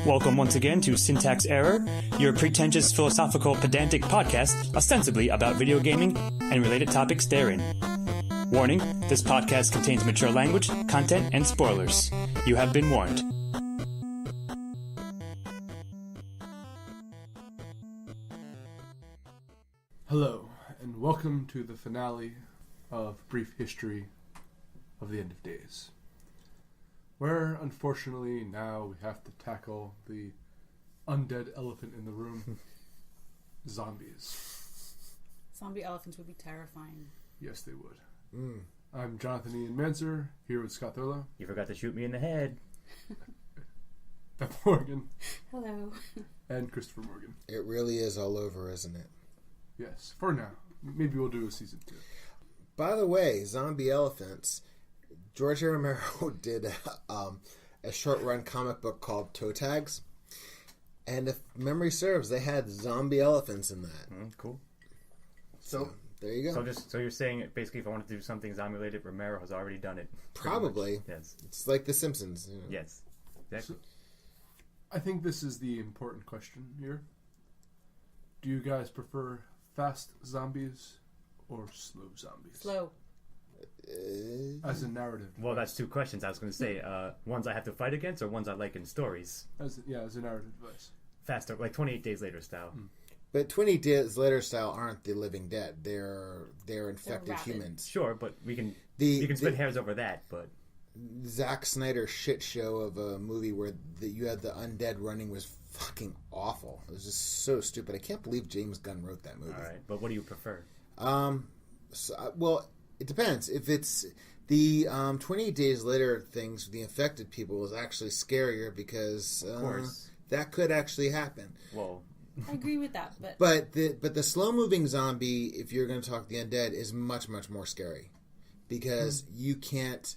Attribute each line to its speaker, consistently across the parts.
Speaker 1: Welcome once again to Syntax Error, your pretentious philosophical pedantic podcast ostensibly about video gaming and related topics therein. Warning, this podcast contains mature language, content, and spoilers. You have been warned.
Speaker 2: Hello, and welcome to the finale of Brief History of the End of Days, where, unfortunately, now we have to tackle the undead elephant in the room, zombies.
Speaker 3: Zombie elephants would be terrifying.
Speaker 2: Yes, they would. I'm Jonathan Ian Manzer, here with Scott Thurlow.
Speaker 4: You forgot to shoot me in the head.
Speaker 2: Beth Morgan.
Speaker 3: Hello.
Speaker 2: And Christopher Morgan.
Speaker 5: It really is all over, isn't it?
Speaker 2: Yes, for now. Maybe we'll do a season 2.
Speaker 5: By the way, zombie elephants. George A. Romero did a short-run comic book called Toe Tags, and if memory serves, they had zombie elephants in that.
Speaker 4: Cool.
Speaker 5: So there you go.
Speaker 4: So you're saying basically, if I wanted to do something zombie-related, Romero has already done it.
Speaker 5: Probably.
Speaker 4: Yes.
Speaker 5: It's like The Simpsons. You know.
Speaker 4: Yes. Exactly.
Speaker 2: So, I think this is the important question here. Do you guys prefer fast zombies or slow zombies?
Speaker 3: Slow.
Speaker 2: As a narrative.
Speaker 4: Well, that's two questions. I was going to say ones I have to fight against or ones I like in stories.
Speaker 2: As a narrative device.
Speaker 4: Faster, like 28 Days Later style.
Speaker 5: But 20 Days Later style aren't the living dead. They're infected humans.
Speaker 4: Sure, but you can split hairs over that. But
Speaker 5: Zack Snyder's shit show of a movie where you had the undead running was fucking awful. It was just so stupid. I can't believe James Gunn wrote that movie.
Speaker 4: all right, but what do you prefer?
Speaker 5: Well, it depends. If it's the 28 Days Later things, the infected people is actually scarier because
Speaker 4: Of course.
Speaker 5: that could actually happen.
Speaker 4: Well,
Speaker 3: I agree with that,
Speaker 5: But the slow moving zombie, if you're going to talk the undead, is much more scary because you can't.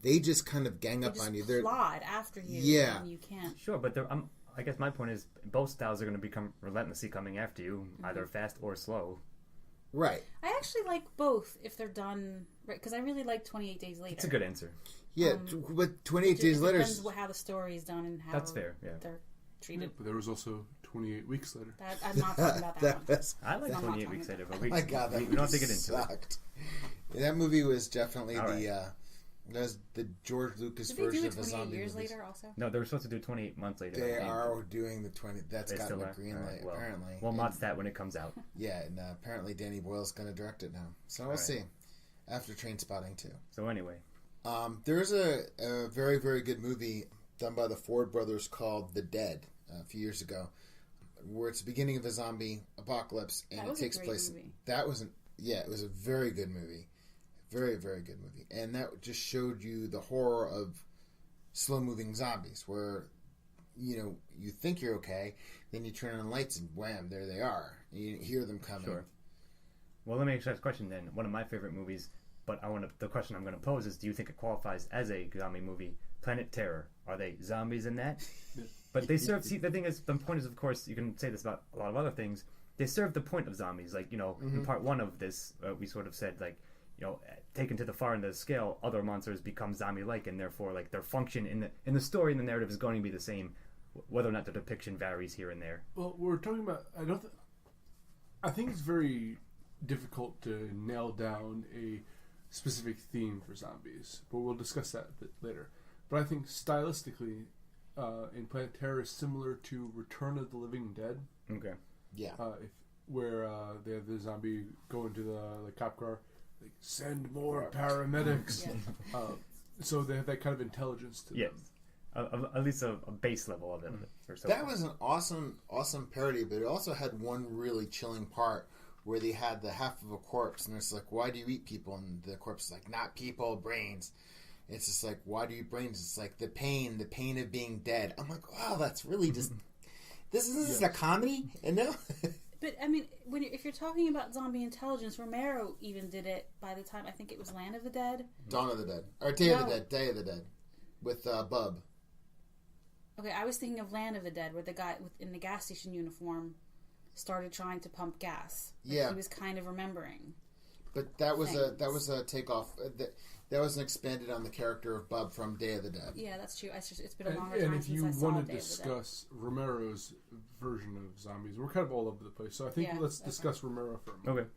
Speaker 5: They just kind of gang up on you.
Speaker 3: They're plod after you.
Speaker 5: Yeah,
Speaker 3: and you can't.
Speaker 4: sure, but I guess my point is both styles are going to become relentlessly coming after you, either fast or slow.
Speaker 5: Right.
Speaker 3: I actually like both if they're done right, because I really like 28 Days Later.
Speaker 4: It's a good answer.
Speaker 5: Yeah, but 28 Days Later.
Speaker 3: Depends how the story is done and how
Speaker 4: That's fair, yeah.
Speaker 3: they're treated.
Speaker 2: But there was also 28 Weeks Later.
Speaker 3: I'm not talking about that one.
Speaker 4: I like
Speaker 3: I'm
Speaker 4: 28
Speaker 3: not
Speaker 4: Weeks
Speaker 3: talking
Speaker 4: Later, but
Speaker 5: Oh my God, that
Speaker 4: we don't have to get into it.
Speaker 5: sucked. Yeah, that movie was definitely
Speaker 4: All right.
Speaker 5: that was the George Lucas
Speaker 3: Did they
Speaker 5: version
Speaker 3: do
Speaker 5: of
Speaker 3: it
Speaker 5: the
Speaker 3: 28
Speaker 5: zombie
Speaker 3: years
Speaker 5: movies.
Speaker 3: later also?
Speaker 4: No, they were supposed to do 28 months later.
Speaker 5: They
Speaker 4: I think.
Speaker 5: are doing the 20. That's
Speaker 4: They
Speaker 5: gotten
Speaker 4: still
Speaker 5: a
Speaker 4: are?
Speaker 5: green
Speaker 4: All
Speaker 5: light,
Speaker 4: right, well,
Speaker 5: apparently.
Speaker 4: We'll
Speaker 5: And-
Speaker 4: watch that when it comes out.
Speaker 5: Yeah, and apparently Danny Boyle's going to direct it now. So we'll
Speaker 4: right.
Speaker 5: see. After Trainspotting, too.
Speaker 4: So anyway,
Speaker 5: There's a very, very good movie done by the Ford brothers called The Dead a few years ago, where it's the beginning of a zombie apocalypse, and it takes place.
Speaker 3: Movie.
Speaker 5: That was it was a very good movie. Very, very good movie. And that just showed you the horror of slow-moving zombies, where, you think you're okay, then you turn on lights and wham, there they are. You hear them coming.
Speaker 4: sure. Well, let me ask you a question then. One of my favorite movies, but the question I'm going to pose is, do you think it qualifies as a zombie movie? Planet Terror. Are they zombies in that? But they serve. See, the thing is, the point is, of course, you can say this about a lot of other things. They serve the point of zombies. Like, in part one of this, we sort of said, like, taken to the far end of the scale, other monsters become zombie-like, and therefore, like, their function in the story and the narrative is going to be the same, whether or not the depiction varies here and there.
Speaker 2: Well, we're talking about. I think it's very difficult to nail down a specific theme for zombies, but we'll discuss that a bit later. But I think stylistically, in Planet Terror is similar to Return of the Living Dead.
Speaker 4: Okay.
Speaker 5: Yeah.
Speaker 2: Where they have the zombie go into the cop car, like, send more paramedics.
Speaker 3: Yeah.
Speaker 2: So they have that kind of intelligence to them.
Speaker 4: At least a base level of it. Or so
Speaker 5: That was an awesome parody, but it also had one really chilling part where they had the half of a corpse, and it's like, why do you eat people? And the corpse is like, not people, brains. It's just like, why do you eat brains? It's like the pain of being dead. I'm like, wow, that's really just. This is a comedy,
Speaker 3: But I mean, if you're talking about zombie intelligence, Romero even did it by the time I think it was Land of the Dead,
Speaker 5: Dawn of the Dead, or Day of the Dead, with Bub.
Speaker 3: Okay, I was thinking of Land of the Dead, where the guy in the gas station uniform started trying to pump gas. Like,
Speaker 5: yeah,
Speaker 3: he was kind of remembering.
Speaker 5: But that was a takeoff. that wasn't expanded on the character of Bub from Day of the Dead.
Speaker 3: Yeah, that's true. It's been a longer
Speaker 2: And
Speaker 3: time
Speaker 2: if
Speaker 3: since
Speaker 2: you
Speaker 3: I saw
Speaker 2: want to
Speaker 3: Day of the Dead.
Speaker 2: discuss Romero's version of zombies, we're kind of all over the place. So I think let's discuss Romero for a moment.
Speaker 4: Okay.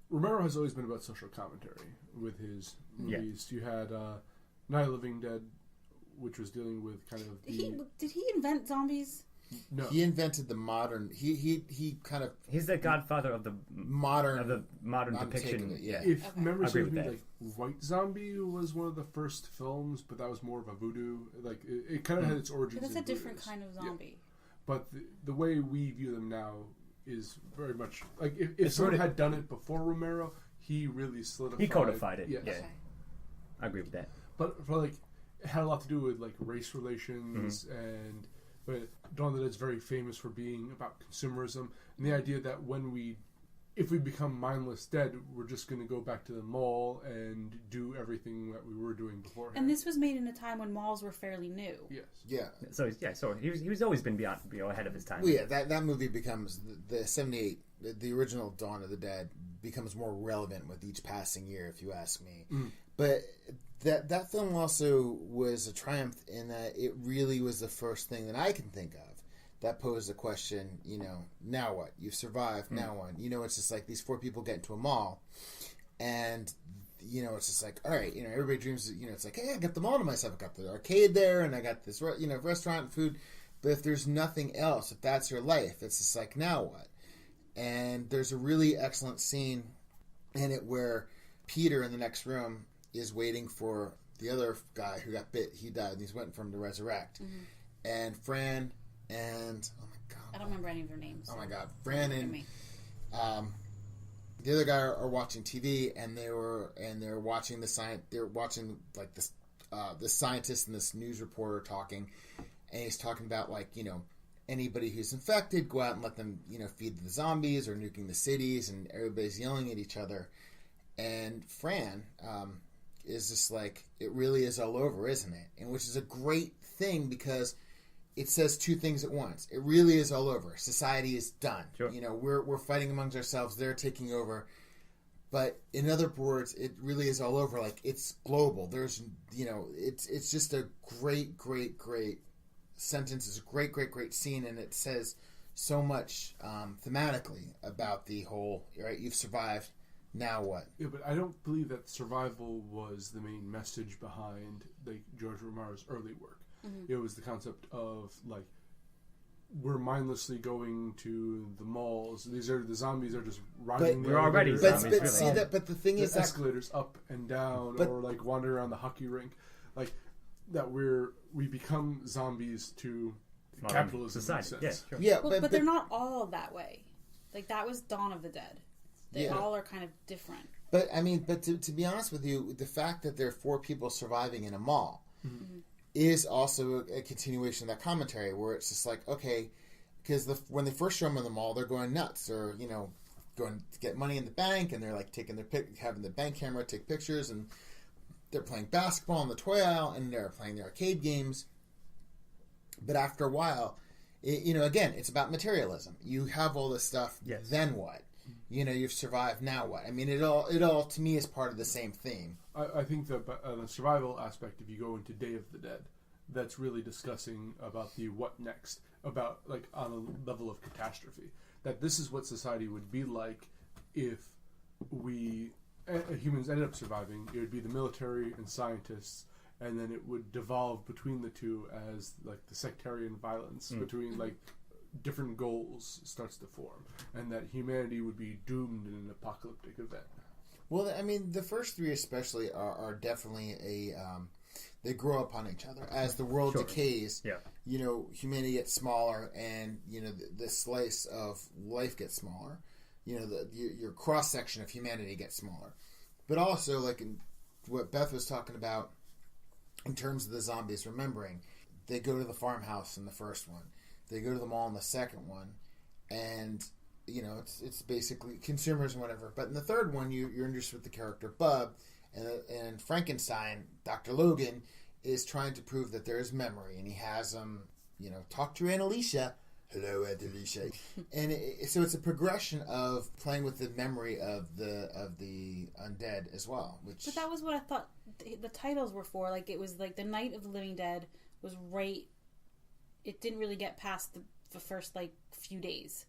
Speaker 2: Romero has always been about social commentary with his movies. You had Night of the Living Dead, which was dealing with kind of
Speaker 3: Did he invent zombies?
Speaker 2: No.
Speaker 5: He invented the modern. He kind of
Speaker 4: He's the godfather of the
Speaker 5: modern
Speaker 4: depiction.
Speaker 5: Of it, yeah.
Speaker 2: If memory
Speaker 4: I agree
Speaker 2: serves
Speaker 4: with
Speaker 2: me,
Speaker 4: that.
Speaker 2: like White Zombie was one of the first films, but that was more of a voodoo. Like it kind of had its origins.
Speaker 3: Because that's a
Speaker 2: in
Speaker 3: different
Speaker 2: voodoos.
Speaker 3: kind of zombie.
Speaker 2: Yeah. But the way we view them now is very much like if someone had done it before Romero, he really solidified.
Speaker 4: He codified it.
Speaker 2: Yes.
Speaker 4: Yeah,
Speaker 3: Okay.
Speaker 4: I agree with that.
Speaker 2: But for like, it had a lot to do with like race relations and. But Dawn of the Dead is very famous for being about consumerism and the idea that if we become mindless dead, we're just going to go back to the mall and do everything that we were doing before.
Speaker 3: And this was made in a time when malls were fairly new.
Speaker 2: Yes.
Speaker 5: Yeah.
Speaker 4: So he was always been ahead of his time.
Speaker 5: Well, yeah, that movie becomes the 78, the original Dawn of the Dead becomes more relevant with each passing year, if you ask me. But that film also was a triumph in that it really was the first thing that I can think of that posed the question, now what? You've survived, now what? It's just like these 4 people get into a mall and, it's just like, all right, everybody dreams, it's like, hey, I got the mall to myself. I got the arcade there and I got this, restaurant and food. But if there's nothing else, if that's your life, it's just like, now what? And there's a really excellent scene in it where Peter in the next room is waiting for the other guy who got bit. He died and he's waiting for him to resurrect. And Fran and oh my god,
Speaker 3: I don't remember any of their names.
Speaker 5: Oh my god, Fran and the other guy are watching TV and they're watching they're watching like this scientist and this news reporter talking, and he's talking about like anybody who's infected, go out and let them feed the zombies or nuking the cities, and everybody's yelling at each other. And Fran is just like, it really is all over, isn't it? And which is a great thing because it says 2 things at once. It really is all over. Society is done.
Speaker 4: Sure.
Speaker 5: We're fighting amongst ourselves. They're taking over. But in other words, it really is all over. Like, it's global. There's, it's just a great, great, great sentence. It's a great, great, great scene, and it says so much thematically about the whole, right, you've survived. Now what?
Speaker 2: Yeah, but I don't believe that survival was the main message behind like George Romero's early work. It was the concept of like we're mindlessly going to the malls. The zombies are just riding.
Speaker 4: We're already zombies.
Speaker 5: But see that. But the thing is,
Speaker 2: escalators up and down, or like wandering around the hockey rink, like that. We become zombies to capitalism.
Speaker 4: Society. Yeah, sure.
Speaker 5: Yeah,
Speaker 3: but they're not all that way. Like that was Dawn of the Dead. They all are kind of different.
Speaker 5: But I mean, to be honest with you, the fact that there are 4 people surviving in a mall is also a continuation of that commentary, where it's just like, okay, because when they first show them in the mall, they're going nuts. They're going to get money in the bank, and they're like taking having the bank camera take pictures, and they're playing basketball in the toy aisle, and they're playing the arcade games. But after a while, again, it's about materialism. You have all this stuff.
Speaker 4: Yes.
Speaker 5: Then what? You've survived. Now what? I mean, it all to me is part of the same theme.
Speaker 2: I think that the survival aspect, if you go into Day of the Dead, that's really discussing about the what next, about like on a level of catastrophe. That this is what society would be like if humans ended up surviving. It would be the military and scientists, and then it would devolve between the two as like the sectarian violence between like different goals starts to form, and that humanity would be doomed in an apocalyptic event.
Speaker 5: Well, I mean, the first 3 especially are definitely they grow upon each other as the world decays.
Speaker 4: Yeah.
Speaker 5: Humanity gets smaller, and the slice of life gets smaller. Your cross section of humanity gets smaller, but also like in what Beth was talking about in terms of the zombies remembering, they go to the farmhouse in the first one. They go to the mall in the second one, and it's basically consumers and whatever. But in the third one, you're introduced with the character Bub, and Frankenstein, Dr. Logan, is trying to prove that there is memory, and he has talk to Aunt Alicia hello, Adelisha. And so it's a progression of playing with the memory of the undead as well.
Speaker 3: But that was what I thought the titles were for. Like, it was like the Night of the Living Dead was right. It didn't really get past the first like few days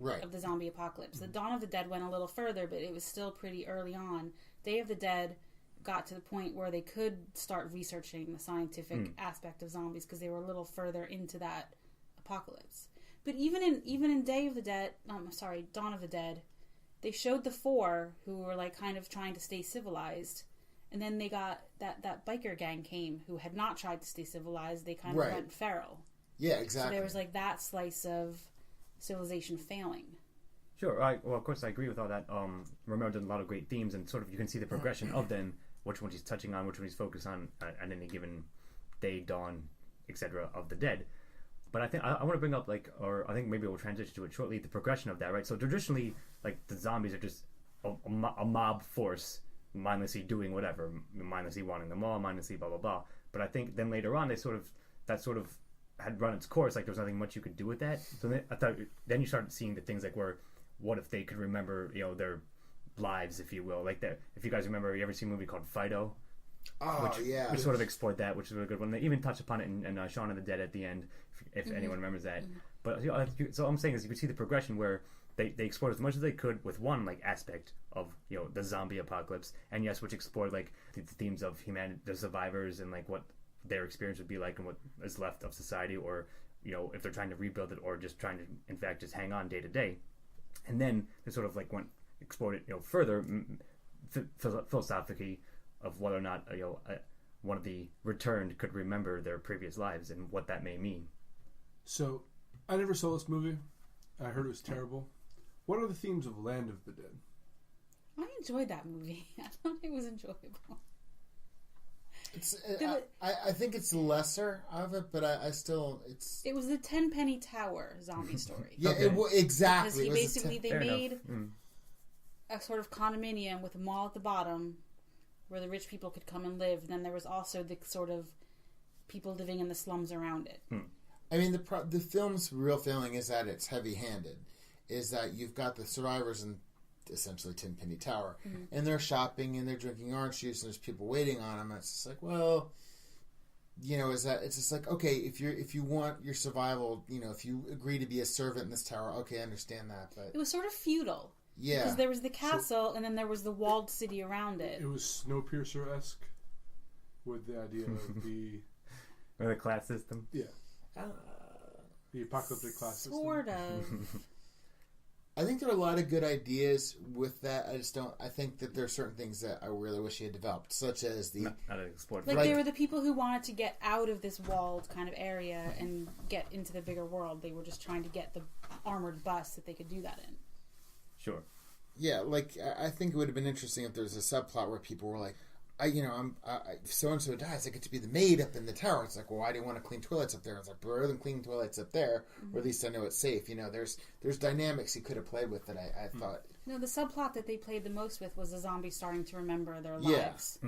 Speaker 3: of the zombie apocalypse. The Dawn of the Dead went a little further, but it was still pretty early on. Day of the Dead got to the point where they could start researching the scientific aspect of zombies because they were a little further into that apocalypse. But even in Day of the Dead, Dawn of the Dead, they showed the four who were like kind of trying to stay civilized, and then they got that biker gang came who had not tried to stay civilized. They kind of went feral.
Speaker 5: Yeah, exactly.
Speaker 3: So there was like that slice of civilization failing.
Speaker 4: Sure. Well, of course, I agree with all that. Romero did a lot of great themes, and sort of you can see the progression of them, which one he's touching on, which one he's focused on at any given day, dawn, etc. of the dead. But I think I want to bring up, I think maybe we'll transition to it shortly, the progression of that, right? So traditionally, like, the zombies are just a mob force, mindlessly doing whatever, mindlessly wanting them all, mindlessly blah, blah, blah. But I think then later on, that sort of had run its course, like there was nothing much you could do with that. So then you started seeing the things like what if they could remember, their lives, if you will. Like, if you guys remember, you ever seen a movie called Fido? Which sort of explored that, which is a really good one. They even touch upon it in Shaun of the Dead at the end, if anyone remembers that. But so I'm saying is you could see the progression where they explored as much as they could with one like aspect of the zombie apocalypse, and yes, which explored like the themes of humanity, the survivors, and like what their experience would be like and what is left of society, or if they're trying to rebuild it or just trying to in fact just hang on day to day. And then they sort of like explored it further philosophically of whether or not one of the returned could remember their previous lives and what that may mean.
Speaker 2: So, I never saw this movie. I heard it was terrible. What are the themes of Land of the Dead?
Speaker 3: I enjoyed that movie. I thought it was enjoyable.
Speaker 5: I think it's lesser of it, but I still
Speaker 3: It was the Tenpenny Tower zombie story.
Speaker 5: Yeah, okay. Exactly.
Speaker 3: Because they made a sort of condominium with a mall at the bottom where the rich people could come and live. And then there was also the sort of people living in the slums around it.
Speaker 5: I mean, the film's real failing is that it's heavy-handed. Is that you've got the survivors in essentially Tenpenny Tower, and they're shopping and they're drinking orange juice, and there's people waiting on them. And it's just like, well, is that it's just like, okay, if you want your survival, if you agree to be a servant in this tower, okay, I understand that. But
Speaker 3: it was sort of feudal.
Speaker 5: Yeah,
Speaker 3: because there was the castle, and then there was the walled city around it.
Speaker 2: It was Snowpiercer-esque with the idea of
Speaker 4: the class system.
Speaker 2: Yeah, the apocalyptic class system.
Speaker 3: Sort of.
Speaker 5: I think there are a lot of good ideas with that. I think that there are certain things that I really wish he had developed, such as
Speaker 4: not explored.
Speaker 3: Like, they were the people who wanted to get out of this walled kind of area and get into the bigger world. They were just trying to get the armored bus that they could do that in.
Speaker 4: Sure.
Speaker 5: Yeah, like, I think it would have been interesting if there was a subplot where people were like, so-and-so dies, I get to be the maid up in the tower. It's like, well, why do you want to clean toilets up there? It's like, rather than cleaning toilets up there, or at least I know it's safe. There's dynamics he could have played with that I thought.
Speaker 3: No, the subplot that they played the most with was the zombies starting to remember their lives.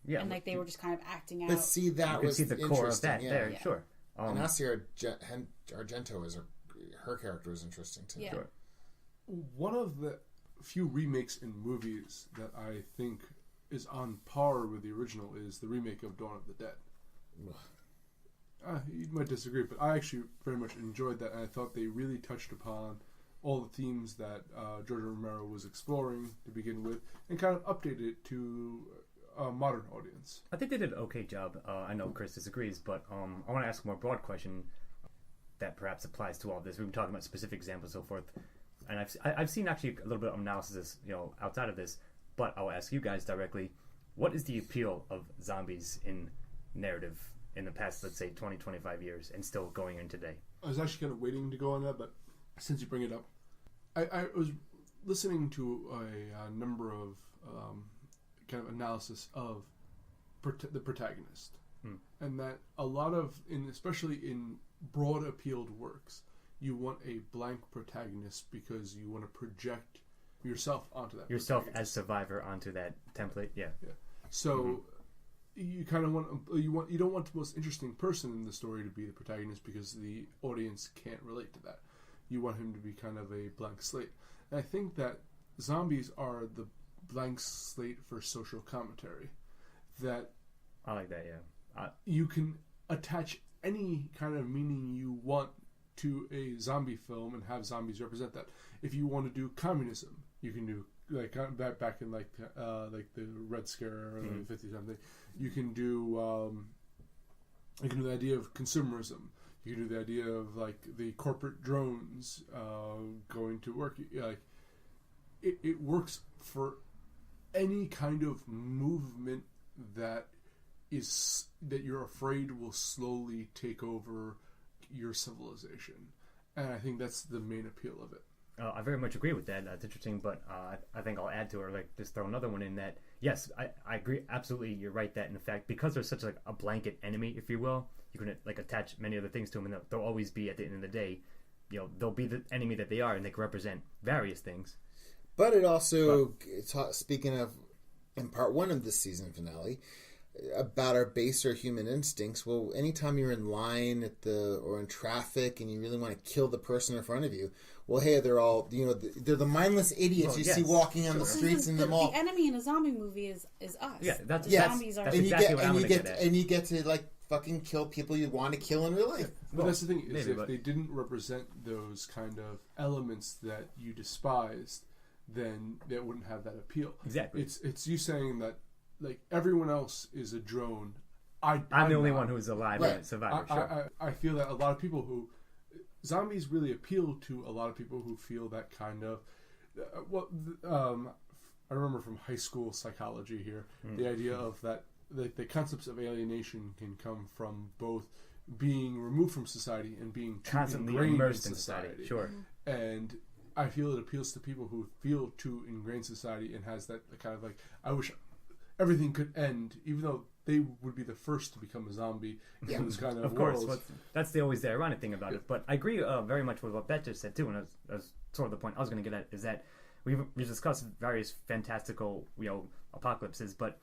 Speaker 4: Yeah.
Speaker 3: And like they were just kind of acting out.
Speaker 5: But see, that was
Speaker 4: see the core of that there, sure.
Speaker 5: And Asia Argento, her character was interesting too.
Speaker 3: Yeah.
Speaker 4: Sure.
Speaker 2: One of the few remakes in movies that I think is on par with the original is the remake of Dawn of the Dead. You might disagree, but I actually very much enjoyed that, and I thought they really touched upon all the themes that George Romero was exploring to begin with, and kind of updated it to a modern audience.
Speaker 4: I think they did an okay job. I know Chris disagrees, but I want to ask a more broad question that perhaps applies to all of this. We've been talking about specific examples and so forth, and I've seen actually a little bit of analysis, outside of this. But I'll ask you guys directly, what is the appeal of zombies in narrative in the past, let's say, 20, 25 years, and still going in today?
Speaker 2: I was actually kind of waiting to go on that, but since you bring it up, I was listening to a number of kind of analysis of the protagonist. And that a lot of, especially in broad appealed works, you want a blank protagonist because you want to project yourself onto that.
Speaker 4: Yourself as survivor onto that template, yeah.
Speaker 2: So you kind of you don't want the most interesting person in the story to be the protagonist because the audience can't relate to that. you want him to be kind of a blank slate. And I think that zombies are the blank slate for social commentary. That
Speaker 4: I like that, yeah.
Speaker 2: You can attach any kind of meaning you want to a zombie film and have zombies represent that. If you want to do communism, you can do like back in like the Red Scare or the 50 something. You can do the idea of consumerism. You can do the idea of like the corporate drones going to work. Like it works for any kind of movement that you're afraid will slowly take over your civilization, and I think that's the main appeal of it.
Speaker 4: I very much agree with that. That's interesting, but I think I'll add to it, or like just throw another one in that. Yes, I agree. Absolutely, you're right that in fact, because there's such like a blanket enemy, if you will, you can like attach many other things to them, and they'll always be at the end of the day, they'll be the enemy that they are, and they can represent various things.
Speaker 5: But it also, speaking of, in part one of this season finale, about our baser human instincts. Well, anytime you're in line or in traffic and you really want to kill the person in front of you, well, hey, they're all, they're the mindless idiots see walking on the streets in the mall.
Speaker 3: The enemy in a zombie movie is us.
Speaker 4: Yeah,
Speaker 3: zombies are.
Speaker 4: That's exactly what I'm going to get at.
Speaker 5: And you get to like fucking kill people you want to kill in real life.
Speaker 2: But that's the thing is, if they didn't represent those kind of elements that you despised, then they wouldn't have that appeal.
Speaker 4: Exactly.
Speaker 2: It's you saying that like everyone else is a drone. I'm
Speaker 4: the only one who's alive and survivor. Sure.
Speaker 2: I feel that a lot of people who zombies really appeal to a lot of people who feel that kind of. I remember from high school psychology here the idea of that the concepts of alienation can come from both being removed from society and being
Speaker 4: constantly immersed in society. Sure.
Speaker 2: And I feel it appeals to people who feel too ingrained in society and has that kind of like, I wish everything could end, even though they would be the first to become a zombie in this kind of
Speaker 4: course. Well, that's always the ironic thing about it. But I agree very much with what Beth just said too, and that's sort of the point I was going to get at, is that we've discussed various fantastical apocalypses, but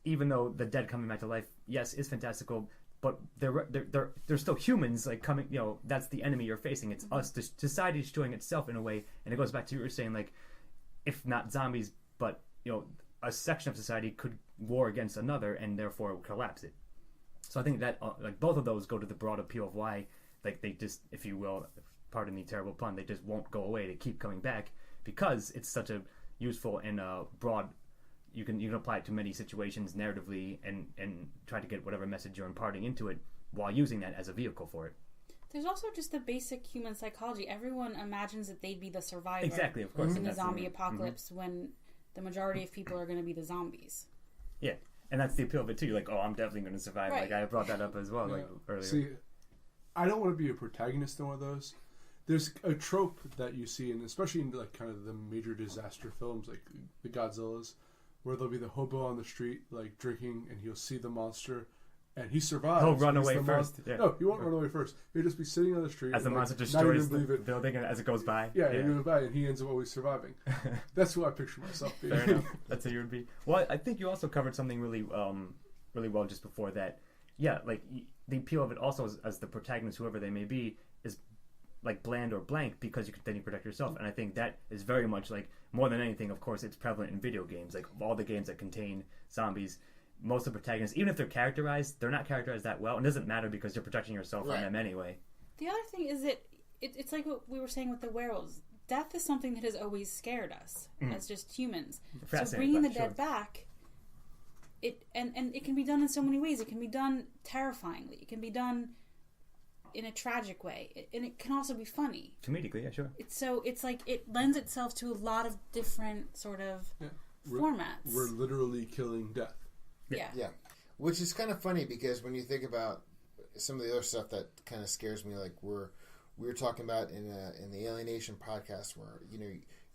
Speaker 4: even though the dead coming back to life, yes, is fantastical, but they're still humans, like coming, that's the enemy you're facing. It's us. The society is destroying itself in a way, and it goes back to what you were saying, like, if not zombies, but, a section of society could war against another and therefore collapse it. So I think that, like, both of those go to the broad appeal of why, like, they just, if you will, pardon the terrible pun, they just won't go away. They keep coming back because it's such a useful and broad. You can apply it to many situations narratively and try to get whatever message you're imparting into it while using that as a vehicle for it.
Speaker 3: There's also just the basic human psychology. Everyone imagines that they'd be the survivor.
Speaker 4: Exactly, of course.
Speaker 3: In the zombie apocalypse when the majority of people are going to be the zombies.
Speaker 4: Yeah, and that's the appeal of it too. You're like, oh, I'm definitely going to survive.
Speaker 3: Right.
Speaker 4: Like, I brought that up as well earlier.
Speaker 2: See, I don't want to be a protagonist in one of those. There's a trope that you see, and especially in like kind of the major disaster films, like the Godzillas, where there'll be the hobo on the street, like drinking, and he'll see the monster, and he survives.
Speaker 4: He'll run away first. Yeah.
Speaker 2: No, he won't run away first. He'll just be sitting on the street
Speaker 4: as the monster
Speaker 2: like,
Speaker 4: destroys the building as it goes by.
Speaker 2: Yeah, it goes by, and he ends up always surviving. That's who I picture myself being.
Speaker 4: Fair enough. That's who you would be. Well, I think you also covered something really, really well just before that. Yeah, like the appeal of it also as the protagonist, whoever they may be, is like bland or blank because then you protect yourself. And I think that is very much like, more than anything, of course, it's prevalent in video games. Like all the games that contain zombies, most of the protagonists, even if they're characterized, they're not characterized that well. And it doesn't matter because you're protecting yourself from them anyway.
Speaker 3: The other thing is that it's like what we were saying with the werewolves. Death is something that has always scared us as just humans. So bringing the dead back, it can be done in so many ways. It can be done terrifyingly. It can be done in a tragic way, and it can also be funny.
Speaker 4: Comedically, yeah, sure.
Speaker 3: It's like it lends itself to a lot of different sort of formats.
Speaker 2: We're literally killing death.
Speaker 3: Yeah.
Speaker 5: Which is kind of funny because when you think about some of the other stuff that kind of scares me, like we were talking about in the Alienation podcast, where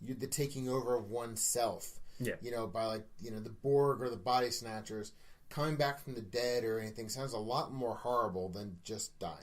Speaker 5: the taking over of oneself. Yeah. By like the Borg or the Body Snatchers coming back from the dead or anything sounds a lot more horrible than just dying.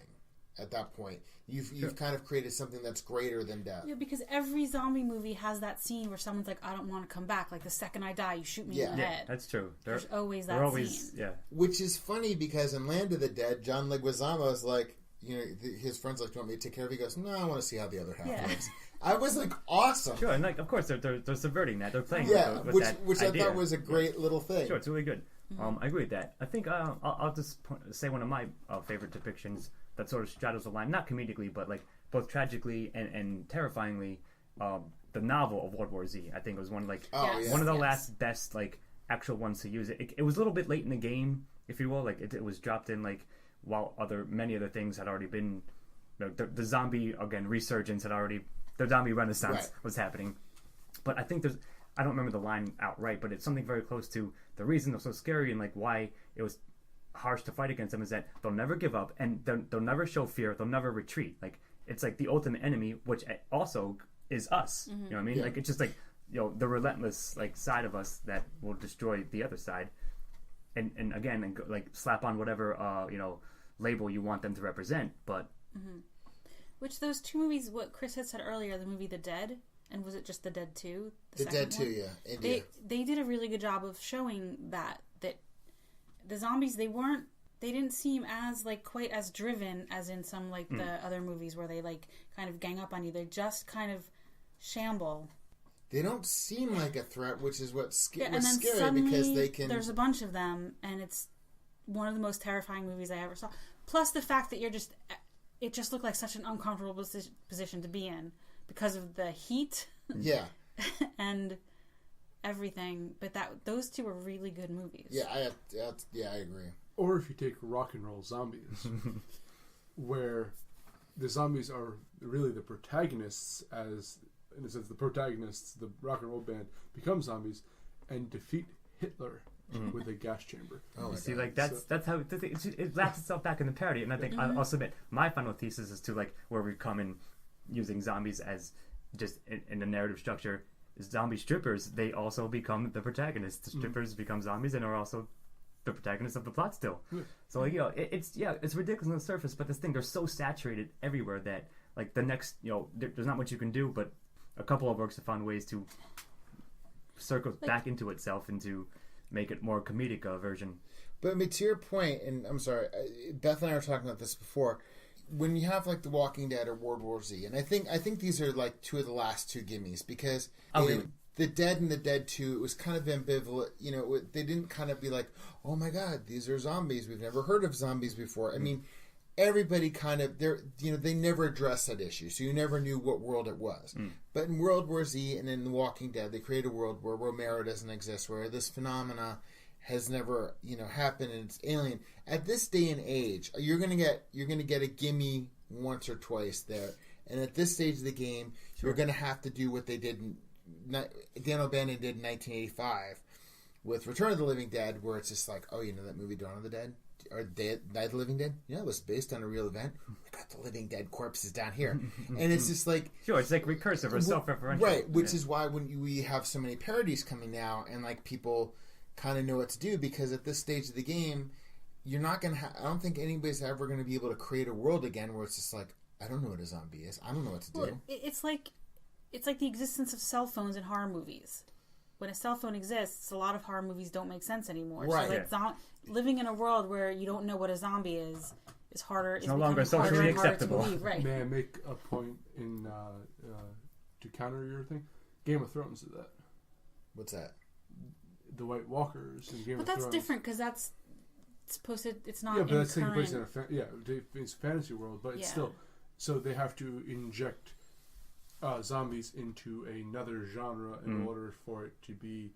Speaker 5: At that point, you've kind of created something that's greater than death.
Speaker 3: Yeah, because every zombie movie has that scene where someone's like, "I don't want to come back. Like the second I die, you shoot me in the head."
Speaker 4: That's true.
Speaker 3: There's always that scene.
Speaker 5: Yeah. Which is funny because in Land of the Dead, John Leguizamo is like, his friends like, do you want me to take care of you? He goes, no, I want to see how the other half works. I was like, awesome.
Speaker 4: Sure, and like, of course, they're subverting that. They're playing with
Speaker 5: which,
Speaker 4: that
Speaker 5: which
Speaker 4: idea.
Speaker 5: I thought was a great little thing.
Speaker 4: Sure, it's really good. I agree with that. I think I'll just say one of my favorite depictions that sort of straddles the line, not comedically, but like both tragically and terrifyingly. The novel of World War Z, I think, was one of the last best like actual ones to use it. It was a little bit late in the game, if you will. Like it was dropped in like while many other things had already been. The zombie resurgence had already. The zombie renaissance was happening, but I think I don't remember the line outright, but it's something very close to the reason it was so scary and like why it was harsh to fight against them is that they'll never give up and they'll never show fear. They'll never retreat. Like it's like the ultimate enemy, which also is us. You know what I mean? Yeah. Like it's just like the relentless like side of us that will destroy the other side, and like slap on whatever label you want them to represent. But
Speaker 3: which those two movies, what Chris had said earlier, the movie The Dead, and was it just The Dead 2?
Speaker 5: The Dead 2, yeah. India.
Speaker 3: They did a really good job of showing that the zombies they didn't seem as like quite as driven as in some like the other movies where they like kind of gang up on you. They just kind of shamble.
Speaker 5: They don't seem like a threat, which is what's scary
Speaker 3: suddenly,
Speaker 5: because they can.
Speaker 3: There's a bunch of them, and it's one of the most terrifying movies I ever saw. Plus the fact that it just looked like such an uncomfortable position to be in because of the heat.
Speaker 5: Yeah.
Speaker 3: And everything, but those two are really good movies.
Speaker 5: Yeah, I agree.
Speaker 2: Or if you take Rock and Roll Zombies, where the zombies are really the protagonists, as in a sense the protagonists, the rock and roll band, become zombies and defeat Hitler with a gas chamber.
Speaker 4: Oh, see, like that's how it wraps itself back in the parody, and I think I'll submit my final thesis is to like where we come in using zombies as just in the narrative structure. Zombie strippers, they also become the protagonists. The strippers become zombies and are also the protagonists of the plot still. So like it's ridiculous on the surface, but this thing they're so saturated everywhere that like the next there's not much you can do, but a couple of works have found ways to circle back into itself and to make it more comedic version.
Speaker 5: But I mean, to your point, and I'm sorry, Beth and I were talking about this before. When you have like The Walking Dead or World War Z, and I think these are like two of the last two gimmies because The Dead and The Dead 2, it was kind of ambivalent. They didn't kind of be like, oh my God, these are zombies. We've never heard of zombies before. I mean, everybody kind of they never addressed that issue, so you never knew what world it was. But in World War Z and in The Walking Dead, they create a world where Romero doesn't exist, where this phenomena has never happened and it's alien. At this day and age, you're gonna get a gimme once or twice there, and at this stage of the game, you're gonna have to do what they did. Dan O'Bannon did in 1985 with Return of the Living Dead, where it's just like, oh, that movie Dawn of the Dead or Night of the Living Dead? It was based on a real event. We got the living dead corpses down here, and it's just like
Speaker 4: it's like recursive or self-referential,
Speaker 5: right? Which is why when we have so many parodies coming now, and like people kind of know what to do, because at this stage of the game, you're not gonna. I don't think anybody's ever going to be able to create a world again where it's just like, I don't know what a zombie is. I don't know what to do.
Speaker 3: It's like the existence of cell phones in horror movies. When a cell phone exists, a lot of horror movies don't make sense anymore.
Speaker 5: Right.
Speaker 3: So living in a world where you don't know what a zombie is harder.
Speaker 4: It's no longer socially acceptable.
Speaker 3: Right.
Speaker 2: May I make a point in to counter your thing? Game of Thrones did that.
Speaker 5: What's that?
Speaker 2: The White Walkers in Game of Thrones.
Speaker 3: But that's different because that's supposed to. It's not.
Speaker 2: Yeah, but that's taking
Speaker 3: current...
Speaker 2: place in it's a fantasy world, but it's still. So they have to inject zombies into another genre in order for it to be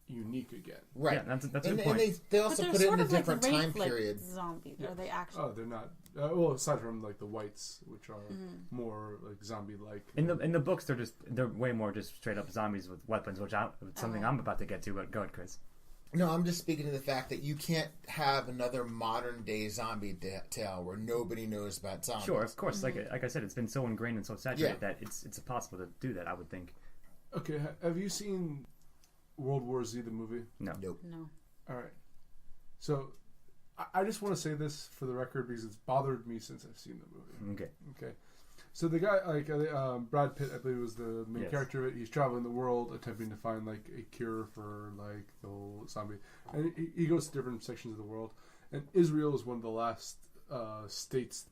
Speaker 2: unique again.
Speaker 5: Right.
Speaker 4: Yeah, that's a good point.
Speaker 5: And they also put it in a different time period.
Speaker 3: Zombies. Yeah. Are they actually?
Speaker 2: Oh, they're not. Well, aside from like the whites, which are more like zombie-like.
Speaker 4: In the books, they're way more just straight up zombies with weapons, which it's something I'm about to get to. But go ahead, Chris.
Speaker 5: No, I'm just speaking to the fact that you can't have another modern day zombie tale where nobody knows about zombies.
Speaker 4: Sure, of course. Like I said, it's been so ingrained and so saturated that it's impossible to do that, I would think.
Speaker 2: Okay, have you seen World War Z, the movie?
Speaker 4: No.
Speaker 5: Nope.
Speaker 3: No.
Speaker 2: All right. So I just want to say this for the record because it's bothered me since I've seen the movie. Okay. So the guy, like Brad Pitt, I believe was the main character of it. He's traveling the world, attempting to find like a cure for like the whole zombie, and he goes to different sections of the world. And Israel is one of the last states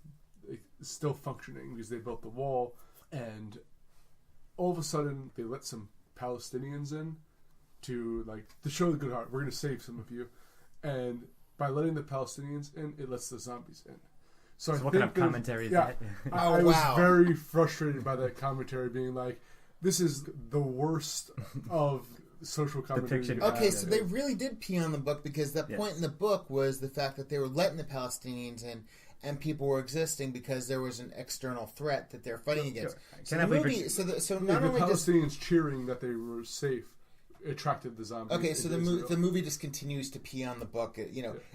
Speaker 2: still functioning because they built the wall, and all of a sudden they let some Palestinians in to show the good heart. We're going to save some of you, and by letting the Palestinians in, it lets the zombies in. So
Speaker 4: what kind of commentary is that?
Speaker 2: I was very frustrated by that commentary, being like, "This is the worst of social commentary."
Speaker 5: Okay, so they really did pee on the book, because that point in the book was the fact that they were letting the Palestinians in, and people were existing because there was an external threat that they're fighting against. So the movie, so not only
Speaker 2: the Palestinians cheering that they were safe attracted the zombies.
Speaker 5: Okay, so the movie just continues to pee on the book,